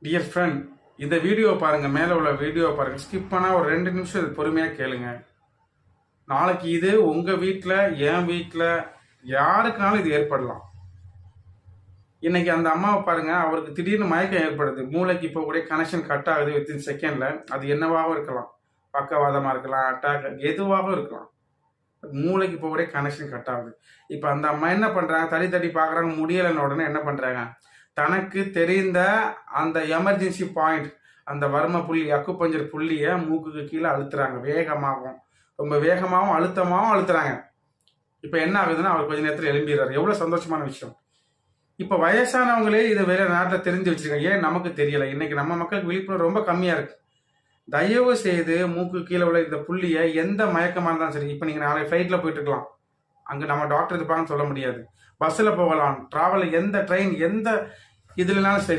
Dear friend, இந்த video பாருங்க, மேலே உள்ள வீடியோ பாருங்க, ஸ்கிப் பண்ணா ஒரு 2 நிமிஷம் இது பொறுமையாக கேளுங்க. நாளைக்கு இது உங்க வீட்டில், என் வீட்டில், யாருக்குனாலும் இது ஏற்படலாம். இன்னைக்கு அந்த அம்மாவை பாருங்க, அவருக்கு திடீர்னு மயக்கம் ஏற்படுது, மூளைக்கு இப்போ கூட கனெக்ஷன் கட் ஆகுது வித்தின் செகண்ட்ல. அது என்னவாகவும் இருக்கலாம், பக்கவாதமாக இருக்கலாம், அட்டாக் எதுவாகவும் இருக்கலாம். மூளைக்கு இப்போ கூட கனெக்ஷன் கட் ஆகுது. இப்போ அந்த அம்மா என்ன பண்றாங்க, தடி தடி பார்க்குறாங்க, முடியலைன்னு உடனே என்ன பண்றாங்க, தனக்கு தெரிந்த அந்த எமர்ஜென்சி பாயிண்ட், அந்த வர்ம புள்ளி, அக்குப்பஞ்சர் புள்ளியை மூக்குக்கு கீழே அழுத்துறாங்க. வேகமாகவும், ரொம்ப வேகமாகவும் அழுத்தமாகவும் அழுத்துறாங்க. இப்போ என்ன ஆகுதுன்னா, அவர் கொஞ்ச நேரத்தில் எழும்பிடுறாரு. எவ்வளோ சந்தோஷமான விஷயம். இப்போ வயசானவங்களே இதை வேற நாட்டில் தெரிஞ்சு வச்சிருக்காங்க. ஏன் நமக்கு தெரியல? இன்னைக்கு நம்ம மக்களுக்கு விழிப்புணர்வு ரொம்ப கம்மியா இருக்கு. தயவு செய்து மூக்கு கீழே உள்ள இந்த புள்ளியை, எந்த மயக்கமாக இருந்தாலும் சரி, இப்போ நீங்கள் நாளை ஃப்ளைட்டில் போயிட்டு இருக்கலாம், அங்கே நம்ம டாக்டர் இருப்பாங்கன்னு சொல்ல முடியாது. பஸ்ஸில் போகலாம், டிராவல், எந்த ட்ரெயின், எந்த இதுலனாலும் சரி,